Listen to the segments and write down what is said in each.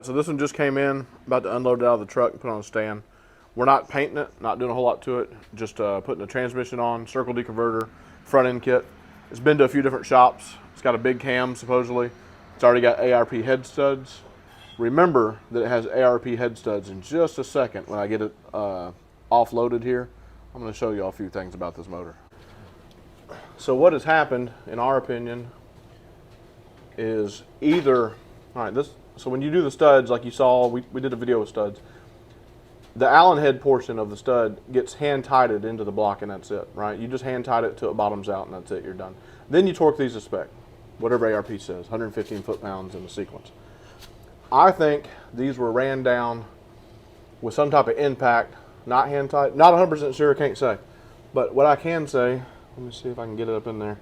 So this one just came in, about to unload it out of the truck and put it on a stand. We're not painting it, not doing a whole lot to it, just putting the transmission on, circle deconverter, front end kit. It's been to a few different shops. It's got a big cam, supposedly. It's already got ARP head studs. Remember that it has ARP head studs in just a second when I get it offloaded here. I'm going to show you all a few things about this motor. So what has happened, in our opinion, is either, all right, so when you do the studs, like you saw, we did a video with studs, the Allen head portion of the stud gets hand tighted into the block and that's it, right? You just hand tight it till it bottoms out and that's it, you're done. Then you torque these to spec, whatever ARP says, 115 foot-pounds in the sequence. I think these were ran down with some type of impact, not hand tight, not 100% sure, can't say. But what I can say, let me see if I can get it up in there.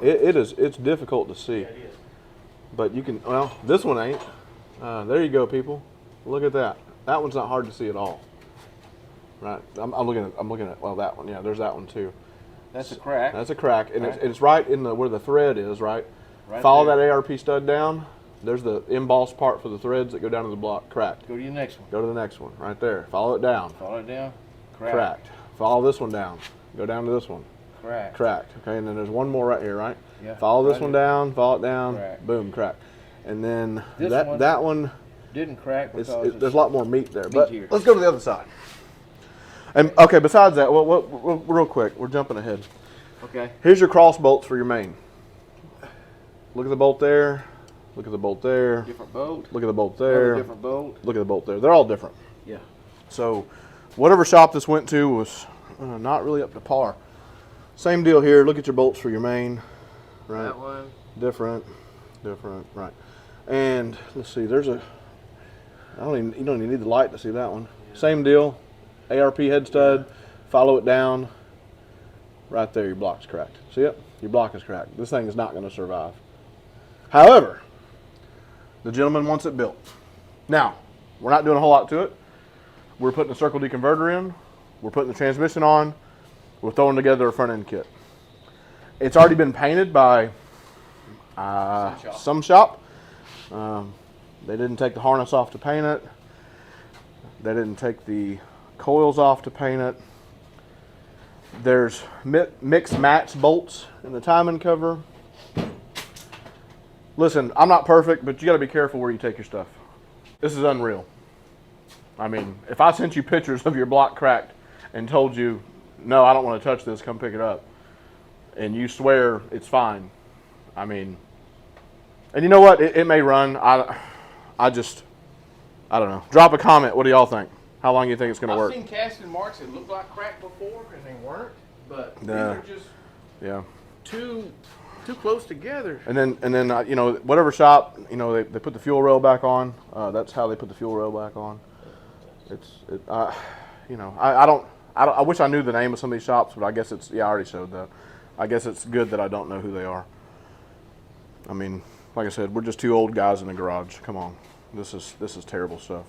It's difficult to see. Yeah, it is. But you can, well, this one ain't. There you go, people. Look at that. That one's not hard to see at all. Right, I'm looking at, well, that one, yeah, there's that one too. That's a crack. That's a crack, and right. It's right in where the thread is, right? Follow that ARP stud down. There's the embossed part for the threads that go down to the block, cracked. Go to your next one. Go to the next one, right there. Follow it down. Follow it down. Cracked. Follow this one down. Go down to this one. Cracked. Okay, and then there's one more right here, right? Yeah. Follow this one down, follow it down, cracked. Boom, cracked. And then that one didn't crack because there's a lot more meat there. But here. Let's go to the other side. And okay, besides that, well, real quick, we're jumping ahead. Okay. Here's your cross bolts for your main. Look at the bolt there. Look at the bolt there. Different bolt. Look at the bolt there. Another different bolt. Look at the bolt there. They're all different. Yeah. So, whatever shop this went to was not really up to par. Same deal here. Look at your bolts for your main. Right. That one. Different. Right. And let's see. There's a. You don't even need the light to see that one. Yeah. Same deal. ARP head stud. Yeah. Follow it down. Right there, your block's cracked. See it? Your block is cracked. This thing is not going to survive. However, the gentleman wants it built. Now, we're not doing a whole lot to it. We're putting a circle deconverter in. We're putting the transmission on. We're throwing together a front end kit. It's already been painted by some shop. They didn't take the harness off to paint it. They didn't take the coils off to paint it. There's mixed match bolts in the timing cover. Listen, I'm not perfect, but you got to be careful where you take your stuff. This is unreal. I mean, if I sent you pictures of your block cracked and told you, no, I don't want to touch this, come pick it up, and you swear it's fine, I mean, and you know what? It may run. I don't know. Drop a comment. What do y'all think? How long do you think it's going to work? I've seen casting marks that looked like crack before, and they weren't. But these are just too close together. And then you know, whatever shop, you know, they put the fuel rail back on. That's how they put the fuel rail back on. You know, I wish I knew the name of some of these shops, but I guess it's, I already showed that. I guess it's good that I don't know who they are. I mean, like I said, we're just two old guys in the garage. Come on, this is terrible stuff.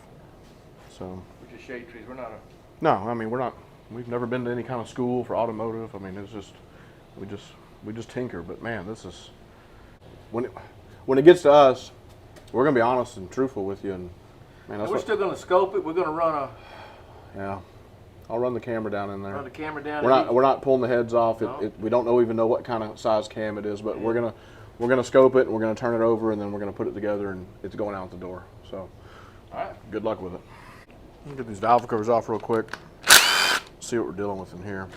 So. We're just shade trees. We're not a. No, I mean we're not. We've never been to any kind of school for automotive. I mean, it's just we just tinker. But man, this is when it gets to us, we're gonna be honest and truthful with you. And man, we're still gonna scope it. We're gonna run a. Yeah, I'll run the camera down in there. Run the camera down. We're not pulling the heads off. No. We don't even know what kind of size cam it is, but we're gonna scope it and we're gonna turn it over and then we're gonna put it together and it's going out the door. So, all right, good luck with it. Let me get these valve covers off real quick. See what we're dealing with in here.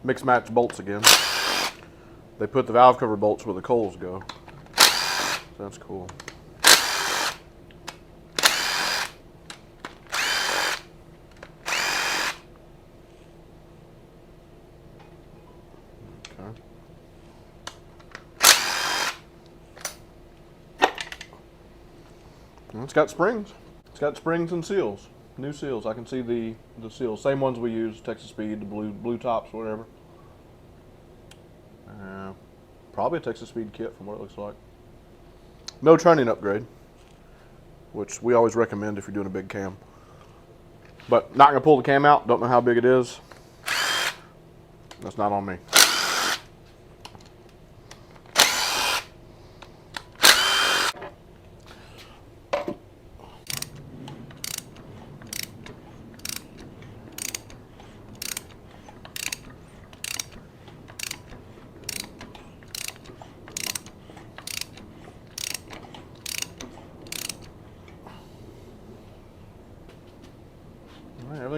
Mixed match bolts again. They put the valve cover bolts where the coils go. That's cool. Okay. It's got springs. It's got springs and seals. New seals. I can see the seals. Same ones we use, Texas Speed, the blue tops, whatever. Probably a Texas Speed kit from what it looks like. No trunnion upgrade, which we always recommend if you're doing a big cam. But not going to pull the cam out. Don't know how big it is. That's not on me.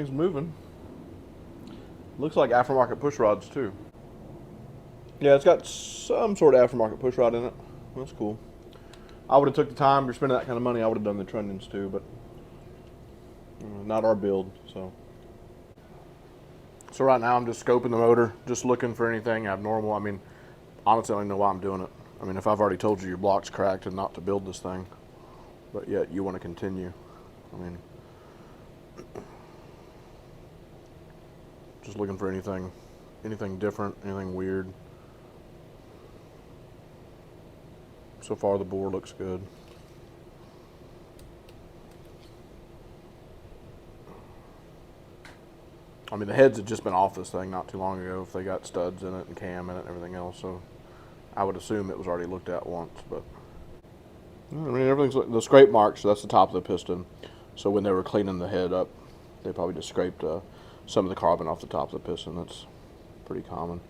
everything's moving. Looks like aftermarket push rods too. Yeah, it's got some sort of aftermarket push rod in it. That's cool. I would have took the time. If you're spending that kind of money, I would have done the trunnions too, but not our build. So right now I'm just scoping the motor, just looking for anything abnormal. I mean, honestly, I don't even know why I'm doing it. I mean, if I've already told you your block's cracked and not to build this thing, but yet you want to continue. I mean, just looking for anything different, anything weird. So far the bore looks good. I mean, the heads had just been off this thing not too long ago if they got studs in it and cam in it and everything else, so I would assume it was already looked at once, but I mean, everything's, the scrape marks, so that's the top of the piston. So when they were cleaning the head up, they probably just scraped some of the carbon off the top of the piston. That's pretty common.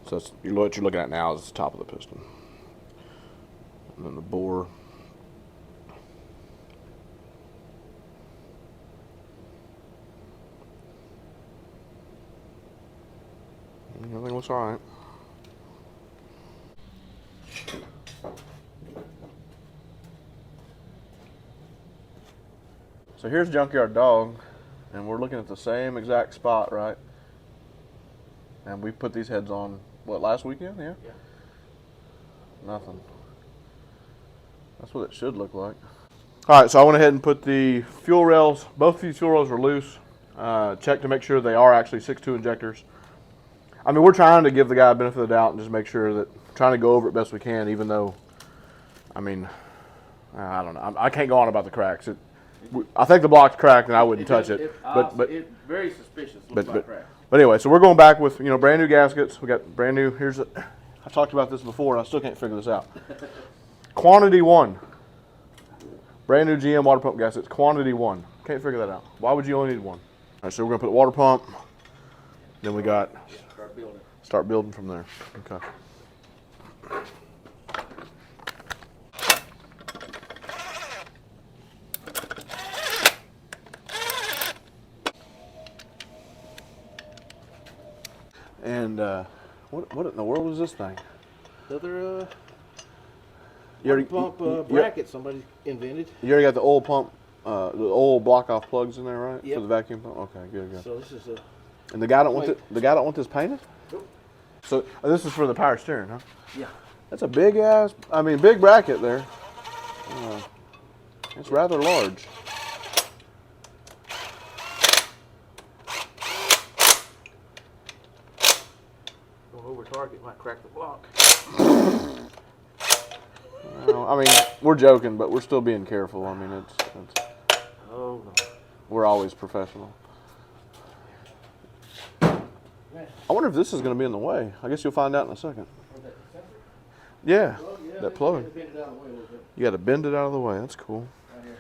So that's what you're looking at now is the top of the piston. And then the bore. Everything looks all right. So here's Junkyard Dog, and we're looking at the same exact spot, right? And we put these heads on, what, last weekend? Yeah? Yeah. Nothing. That's what it should look like. All right, so I went ahead and put the fuel rails, both of these fuel rails were loose. Checked to make sure they are actually 6.2 injectors. I mean, we're trying to give the guy a benefit of the doubt and just make sure that, trying to go over it best we can, even though, I mean, I don't know. I can't go on about the cracks. I think the block's cracked and I wouldn't touch it. But it's very suspicious. Looks like crack. But anyway, so we're going back with, brand new gaskets. We got brand new, I've talked about this before and I still can't figure this out. Quantity 1. Brand new GM water pump gaskets, quantity 1. Can't figure that out. Why would you only need one? All right, so we're gonna put the water pump. Then we got start building from there. Okay. And what in the world is this thing? Another pump bracket somebody invented. You already got the oil pump, the oil block off plugs in there, right? Yep. For the vacuum pump. Okay, good. So this is a. And the guy don't want this painted. Nope. So this is for the power steering, huh? Yeah. That's a big big bracket there. It's rather large. Going over target might crack the block. I mean, we're joking, but we're still being careful. I mean, it's Oh no. we're always professional. I wonder if this is going to be in the way. I guess you'll find out in a second. Yeah, that plug. You got to bend it out of the way. That's cool. Right here.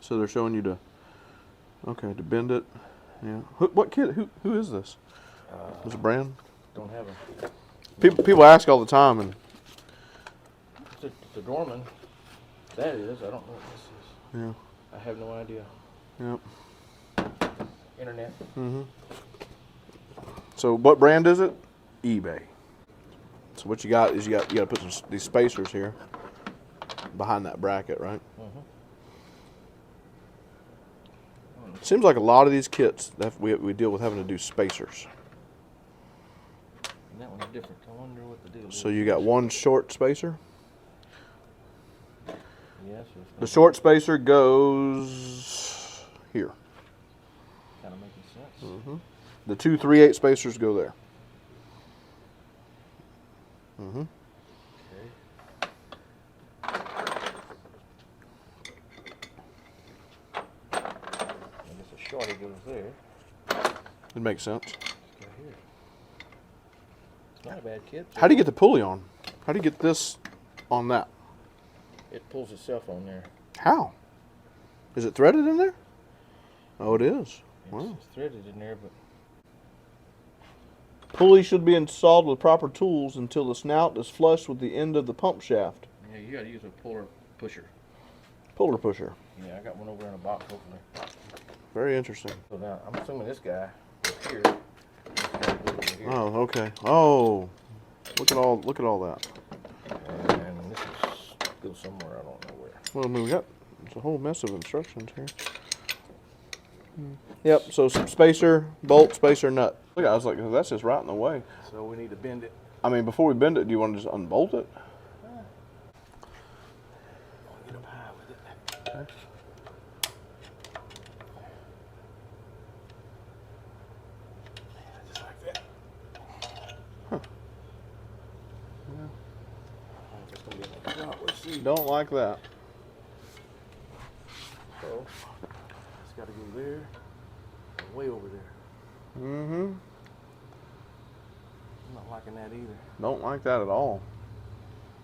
So they're showing you to bend it. Yeah. What kid? Who is this? Is it brand? Don't have them. People ask all the time, and It's a Dorman. That is. I don't know what this is. yeah. I have no idea. Yep. Internet. Mm-hmm. So what brand is it? eBay. So what you got is you got to put these spacers here behind that bracket, right? Mm-hmm. Seems like a lot of these kits that we deal with having to do spacers. And that one's different. I wonder what the deal is. So you got one short spacer. Yes. The short spacer goes here. Kind of making sense. Mm-hmm. The 2 3/8 spacers go there. Mm-hmm. Okay. I guess a shorty goes there. It makes sense. Go here. It's not a bad kit. How do you get the pulley on? How do you get this on that? It pulls itself on there. How? Is it threaded in there? Oh, it is. Wow. It's threaded in there, but Pulley should be installed with proper tools until the snout is flush with the end of the pump shaft. yeah, you got to use a puller pusher. Puller pusher. Yeah, I got one over in a box over there. Very interesting. So now I'm assuming this guy here. Oh, okay. Oh, look at all that. And this is still somewhere, I don't know where. Well, I mean, we got a whole mess of instructions here. Yep. So some spacer, bolt, spacer, nut. Look, I was like, that's just right in the way. So we need to bend it. I mean, before we bend it, do you want to just unbolt it? Get up high with it. Okay. Just like that. Huh. Yeah. It's gonna be like that. Let's see. Don't like that. So it's got to go there and way over there. Mm-hmm. I'm not liking that either. Don't like that at all.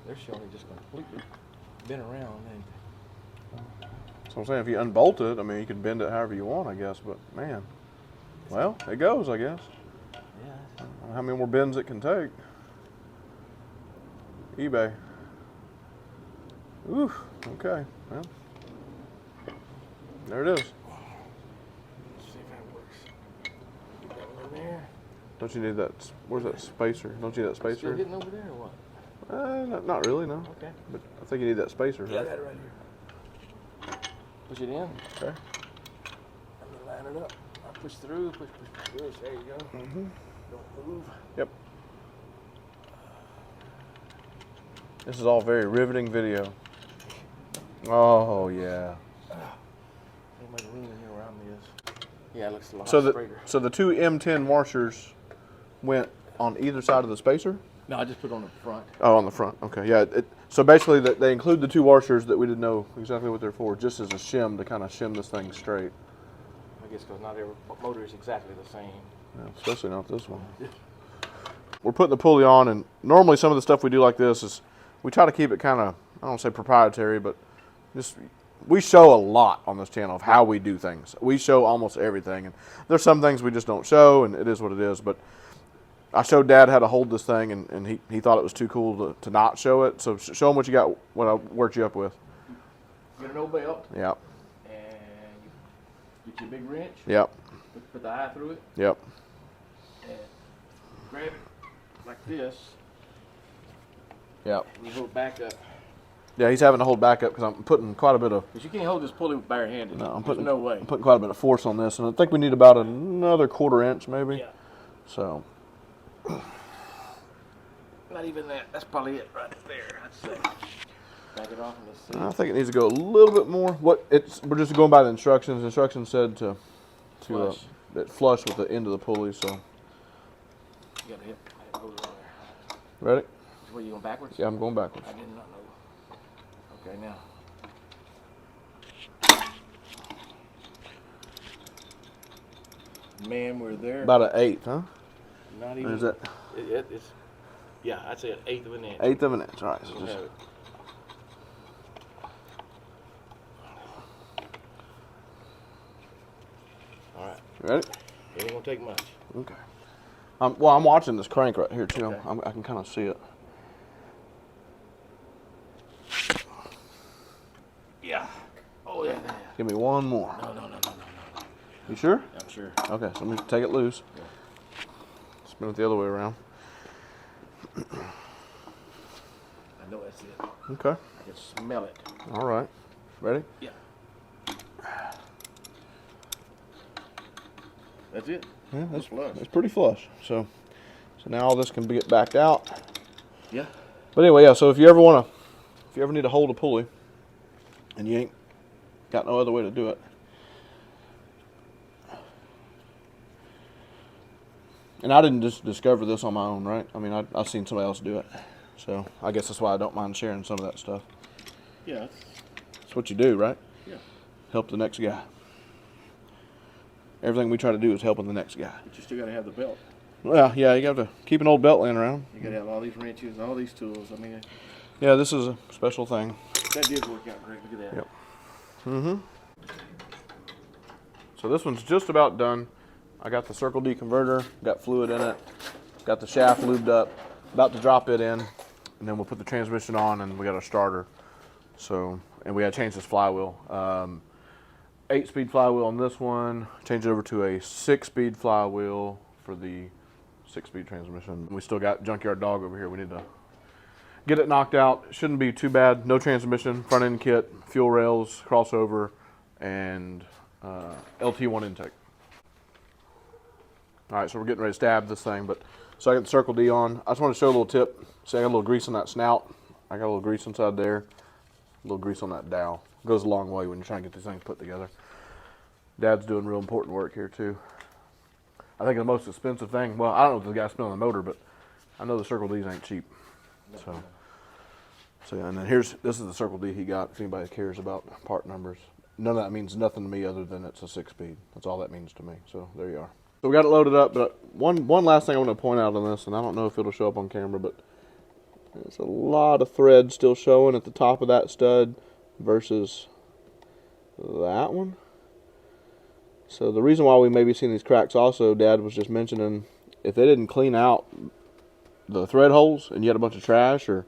They're showing it just completely bent around. And So I'm saying, if you unbolt it, I mean, you can bend it however you want, I guess. But man, well, it goes, I guess. yeah. I don't know how many more bends it can take? eBay. Ooh. Okay. Well, there it is. Let's see if that works. Get that one in there. Don't you need that? Where's that spacer? Don't you need that Still spacer? getting over there or what? Not really, no. Okay. But I think you need that spacer, Yeah, I right? got it right here. Push it in. Okay. And then line it up. I push through, push through. There you go. Mm-hmm. Don't move. Yep. This is all very riveting video. Oh yeah. Ain't much room in here where I'm is. Yeah, it looks a lot So straighter. the two M10 washers went on either side of the spacer? No, I just put it on the front. Oh, on the front. Okay, yeah. So basically, they include the two washers that we didn't know exactly what they're for, just as a shim to kind of shim this thing straight. I guess because not every motor is exactly the same. Yeah, especially not this one. We're putting the pulley on, and normally some of the stuff we do like this is we try to keep it kind of, I don't want to say proprietary, but just we show a lot on this channel of how we do things. We show almost everything, and there's some things we just don't show, and it is what it is. But I showed Dad how to hold this thing, and he thought it was too cool to not show it. So show him what you got, what I worked you up with. Get an old belt. Yep. And you get your big wrench. Yep. Put the eye through it. Yep. And grab it like this. Yep. And you hold it back up. Yeah, he's having to hold back up because I'm putting quite a bit of. Because you can't hold this pulley barehanded. No, There's no way. I'm putting quite a bit of force on this, and I think we need about another 1/4 inch maybe. Yeah. So. Not even that. That's probably it right there. I'd say. Back it off and let's see. I think it needs to go a little bit more. We're just going by the instructions. The instructions said to Flush. flush with the end of the pulley. So. You gotta hit hold it on there. Ready? Where you going backwards? Yeah, I'm going backwards. I did not know. Okay, now. Man, we're there. About an 1/8, huh? Not Or even. is that It's, yeah, I'd say an 1/8 of an inch. 1/8 of an inch? All right. So We'll just, have it. All right. ready? It ain't gonna take much. Okay. Well, I'm watching this crank right here too. Okay. I can kind of see it. Yeah. Oh yeah. Give me one more. No. You sure? I'm sure. Okay, so let me take it loose. Yeah. Spin it the other way around. I know that's it. Okay. I can smell it. All right. Ready? Yeah. That's it. Yeah, It's flush. It's pretty flush. So now all this can get backed out. Yeah. But anyway, yeah. So if you ever need to hold a pulley, and you ain't got no other way to do it, and I didn't just discover this on my own, right? I mean, I've seen somebody else do it, so I guess that's why I don't mind sharing some of that stuff. Yeah. It's what you do, right? Yeah. Help the next guy. Everything we try to do is helping the next guy. But you still gotta have the belt. Well, yeah, you have to keep an old belt laying around. You gotta have all these wrenches, all these tools. I mean, Yeah, this is a special thing. that did work out great. Look at that. Yep. Mm-hmm. So this one's just about done. I got the circle D converter, got fluid in it, got the shaft lubed up, about to drop it in, and then we'll put the transmission on, and we got our starter. So, and we got to change this flywheel. 8-speed flywheel on this one. Change it over to a 6-speed flywheel for the 6-speed transmission. We still got Junkyard Dog over here. We need to get it knocked out. Shouldn't be too bad. No transmission, front end kit, fuel rails, crossover, and LT1 intake. All right, so we're getting ready to stab this thing. So I got the Circle D on. I just want to show a little tip. See, I got a little grease on that snout. I got a little grease inside there. A little grease on that dowel. Goes a long way when you're trying to get these things put together. Dad's doing real important work here too. I think the most expensive thing, well, I don't know if the guy's spinning the motor, but I know the Circle D's ain't cheap. So yeah, and then this is the Circle D he got, if anybody cares about part numbers. None of that means nothing to me other than it's a 6-speed. That's all that means to me. So there you are. So we got it loaded up, but one last thing I want to point out on this, and I don't know if it'll show up on camera, but there's a lot of thread still showing at the top of that stud versus that one. So the reason why we may be seeing these cracks also, Dad was just mentioning, if they didn't clean out the thread holes and you had a bunch of trash or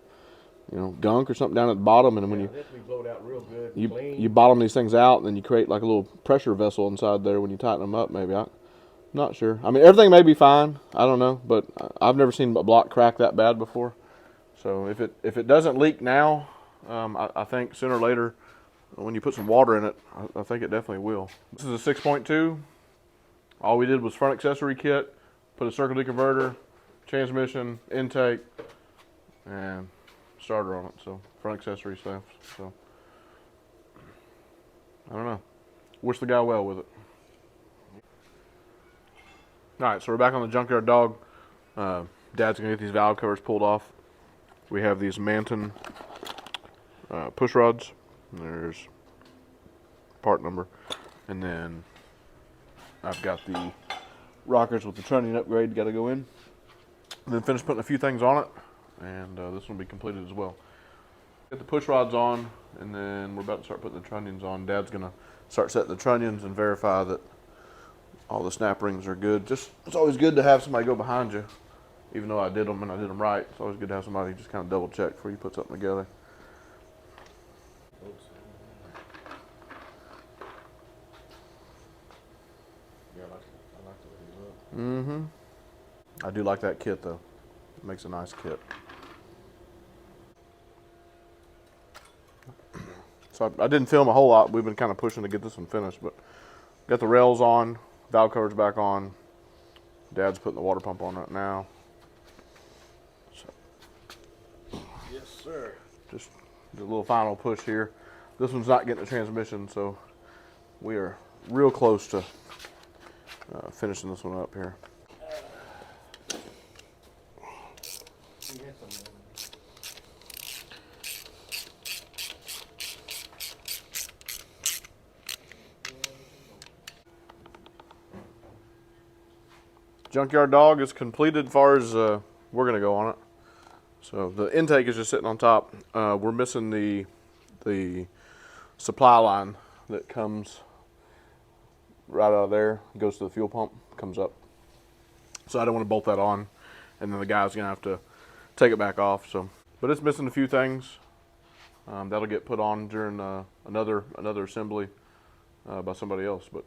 gunk or something down at the bottom, and when you blowed out real good, you bottom these things out, and then you create like a little pressure vessel inside there when you tighten them up. Maybe I'm not sure. I mean, everything may be fine. I don't know, but I've never seen a block crack that bad before. So if it doesn't leak now, I think sooner or later, when you put some water in it, I think it definitely will. This is a 6.2. All we did was front accessory kit, put a circle D converter, transmission, intake, and starter on it. So front accessory stuff. So I don't know. Wish the guy well with it. All right, so we're back on the Junkyard Dog. Dad's gonna get these valve covers pulled off. We have these Manton push rods. There's part number, and then I've got the rockers with the trunnion upgrade got to go in. And then finish putting a few things on it, and this one will be completed as well. Get the push rods on, and then we're about to start putting the trunnions on. Dad's gonna start setting the trunnions and verify that all the snap rings are good. It's always good to have somebody go behind you, even though I did them and I did them right. It's always good to have somebody just kind of double check before you put something together. Mm-hmm. I do like that kit though. It makes a nice kit. So I didn't film a whole lot. We've been kind of pushing to get this one finished, but got the rails on, valve covers back on. Dad's putting the water pump on right now. So, yes, sir. Just a little final push here. This one's not getting a transmission, so we are real close to finishing this one up here. Junkyard Dog is completed as far as we're going to go on it. So the intake is just sitting on top. We're missing the supply line that comes right out of there, goes to the fuel pump, comes up. So I don't want to bolt that on, and then the guy's going to have to take it back off. So, but it's missing a few things. That'll get put on during another assembly by somebody else. But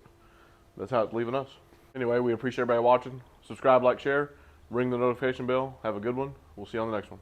that's how it's leaving us. Anyway, we appreciate everybody watching. Subscribe, like, share, ring the notification bell. Have a good one. We'll see you on the next one.